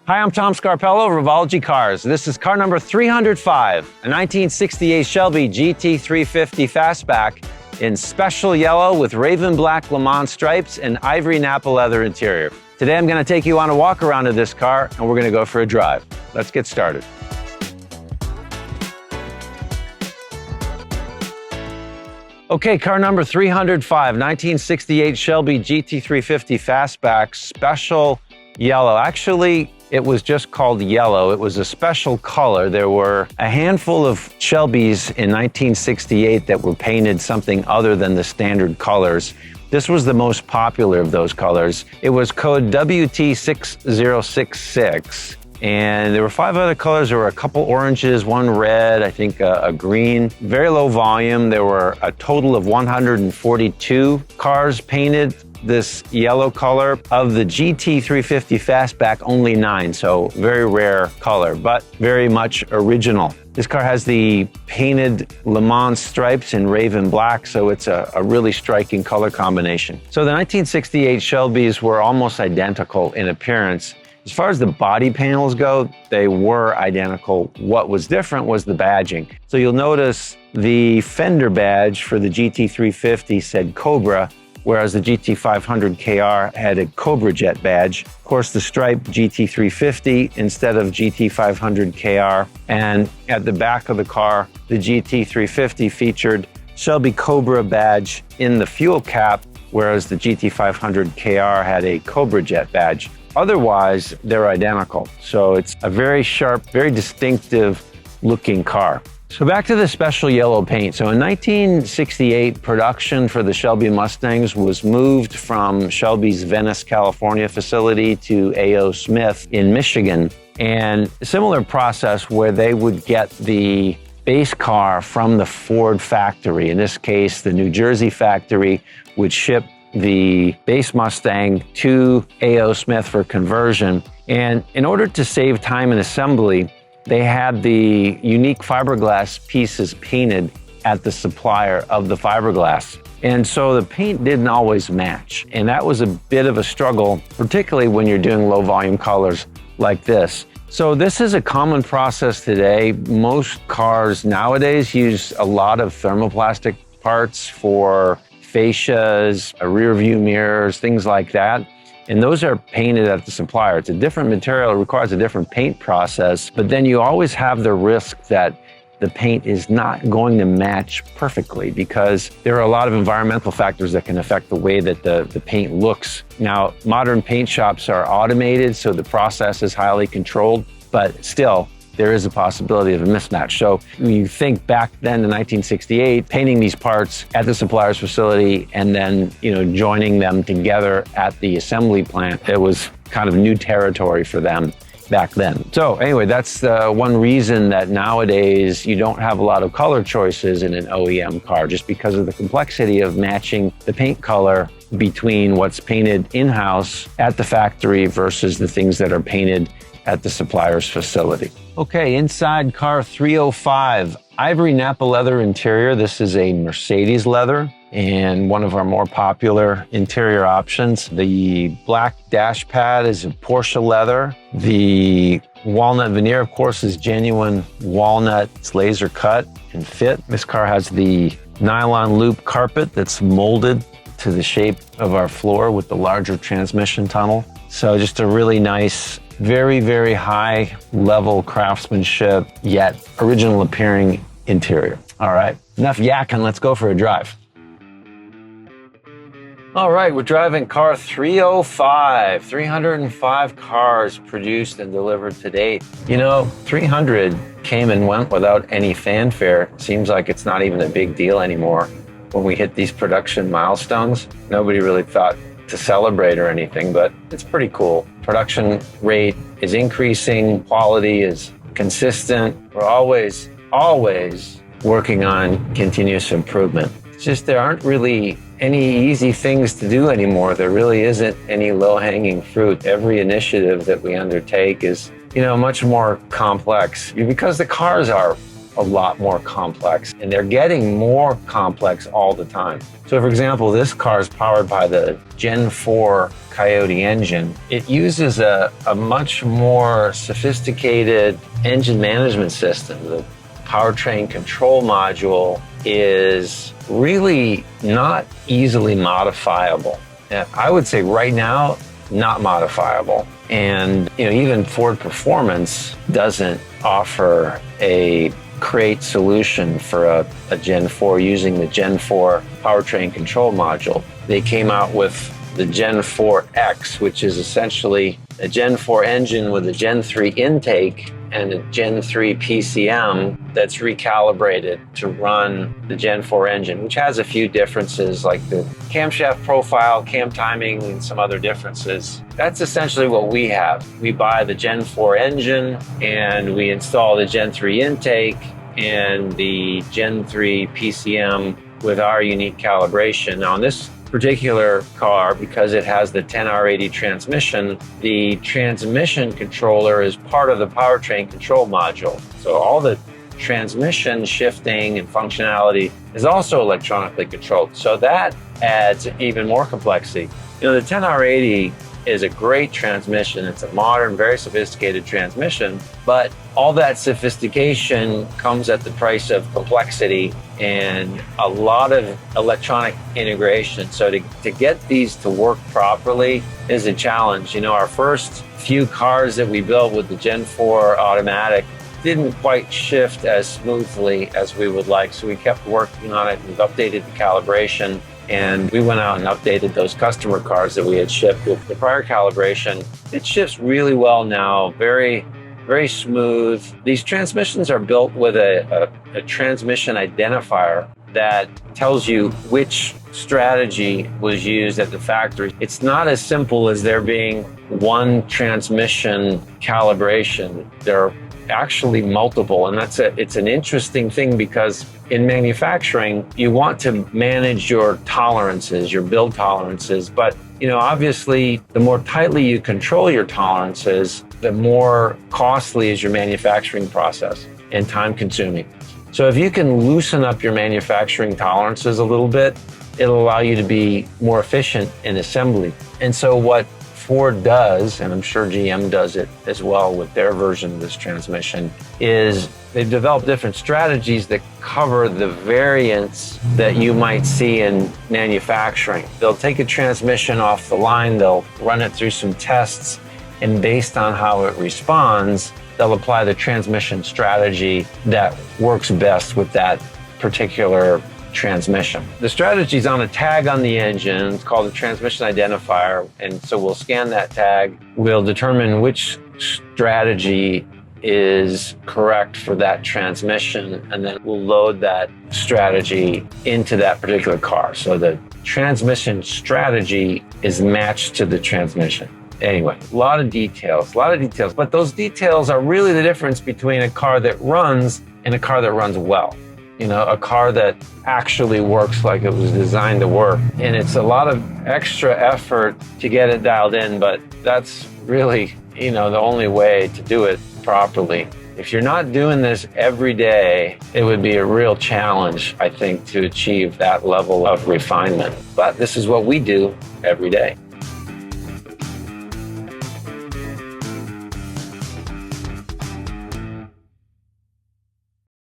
Hi, I'm Tom Scarpello, Revology Cars. This is car number 305, a 1968 Shelby GT350 fastback in special yellow with raven black Le Mans stripes and ivory Nappa leather interior. Today I'm going to take you on a walk around of this car and we're going to go for a drive. Let's get started. Okay, car number 305, 1968 Shelby GT350 fastback, special yellow. Actually, it was just called yellow. It was a special color. There were a handful of Shelbys in 1968 that were painted something other than the standard colors. This was the most popular of those colors. It was code WT6066. And there were 5 other colors. There were a couple oranges, one red, I think a green. Very low volume. There were a total of 142 cars painted this yellow color. Of the GT350 fastback, only 9, so very rare color, but very much original. This car has the painted Le Mans stripes in raven black, so it's a really striking color combination. So the 1968 Shelbys were almost identical in appearance. As far as the body panels go, they were identical. What was different was the badging. So you'll notice the fender badge for the GT350 said Cobra, whereas the GT500 KR had a Cobra Jet badge. Of course, the stripe GT350 instead of GT500 KR. And at the back of the car, the GT350 featured Shelby Cobra badge in the fuel cap, whereas the GT500 KR had a Cobra Jet badge. Otherwise, they're identical. So it's a very sharp, very distinctive looking car. So back to the special yellow paint. So in 1968, production for the Shelby Mustangs was moved from Shelby's Venice, California facility to A.O. Smith in Michigan. And a similar process where they would get the base car from the Ford factory. In this case, the New Jersey factory would ship the base Mustang to A.O. Smith for conversion. And in order to save time in assembly, they had the unique fiberglass pieces painted at the supplier of the fiberglass. And so the paint didn't always match. And that was a bit of a struggle, particularly when you're doing low volume colors like this. So this is a common process today. Most cars nowadays use a lot of thermoplastic parts for fascias, rear view mirrors, things like that. And those are painted at the supplier. It's a different material, it requires a different paint process, but then you always have the risk that the paint is not going to match perfectly because there are a lot of environmental factors that can affect the way that the paint looks. Now, modern paint shops are automated, so the process is highly controlled, but still, there is a possibility of a mismatch. So when you think back then to 1968, painting these parts at the supplier's facility and then, joining them together at the assembly plant, it was kind of new territory for them back then. So anyway, that's one reason that nowadays you don't have a lot of color choices in an OEM car, just because of the complexity of matching the paint color between what's painted in-house at the factory versus the things that are painted at the supplier's facility. Okay, inside car 305, ivory Nappa leather interior. This is a Mercedes leather and one of our more popular interior options. The black dash pad is a Porsche leather. The walnut veneer, of course, is genuine walnut. It's laser cut and fit. This car has the nylon loop carpet that's molded to the shape of our floor with the larger transmission tunnel. So just a really nice, very, very high level craftsmanship, yet original appearing interior. All right, enough yakking, let's go for a drive. All right, we're driving car 305, 305 cars produced and delivered to date. 300 came and went without any fanfare. Seems like it's not even a big deal anymore. When we hit these production milestones, nobody really thought to celebrate or anything, but it's pretty cool. Production rate is increasing, quality is consistent. We're always working on continuous improvement. It's just there aren't really any easy things to do anymore. There really isn't any low-hanging fruit. Every initiative that we undertake is, much more complex because the cars are a lot more complex, and they're getting more complex all the time. So for example, this car is powered by the Gen 4 Coyote engine. It uses a much more sophisticated engine management system. The powertrain control module is really not easily modifiable. I would say right now, not modifiable. And even Ford Performance doesn't offer a great solution for a Gen 4 using the Gen 4 powertrain control module. They came out with the Gen 4X, which is essentially a Gen 4 engine with a Gen 3 intake and a Gen 3 PCM that's recalibrated to run the Gen 4 engine, which has a few differences like the camshaft profile, cam timing, and some other differences. That's essentially what we have. We buy the Gen 4 engine and we install the Gen 3 intake and the Gen 3 PCM with our unique calibration. Now, on this particular car, because it has the 10R80 transmission, the transmission controller is part of the powertrain control module. So all the transmission shifting and functionality is also electronically controlled. So that adds even more complexity. The 10R80 is a great transmission. It's a modern, very sophisticated transmission, but all that sophistication comes at the price of complexity and a lot of electronic integration. So to get these to work properly is a challenge. Our first few cars that we built with the Gen 4 automatic didn't quite shift as smoothly as we would like. So we kept working on it. We've updated the calibration, and we went out and updated those customer cars that we had shipped with the prior calibration. It shifts really well now, very, very smooth. These transmissions are built with a transmission identifier that tells you which strategy was used at the factory. It's not as simple as there being one transmission calibration. There are actually multiple, and it's an interesting thing because in manufacturing, you want to manage your tolerances, your build tolerances, but obviously the more tightly you control your tolerances, the more costly is your manufacturing process and time consuming. So if you can loosen up your manufacturing tolerances a little bit, it'll allow you to be more efficient in assembly. And so what Ford does, and I'm sure GM does it as well with their version of this transmission, is they've developed different strategies that cover the variance that you might see in manufacturing. They'll take a transmission off the line, they'll run it through some tests, and based on how it responds, they'll apply the transmission strategy that works best with that particular transmission. The strategy is on a tag on the engine. It's called a transmission identifier. And so we'll scan that tag. We'll determine which strategy is correct for that transmission. And then we'll load that strategy into that particular car. So the transmission strategy is matched to the transmission. Anyway, a lot of details, but those details are really the difference between a car that runs and a car that runs well. A car that actually works like it was designed to work. And it's a lot of extra effort to get it dialed in, but that's really, the only way to do it properly. If you're not doing this every day, it would be a real challenge, I think, to achieve that level of refinement. But this is what we do every day.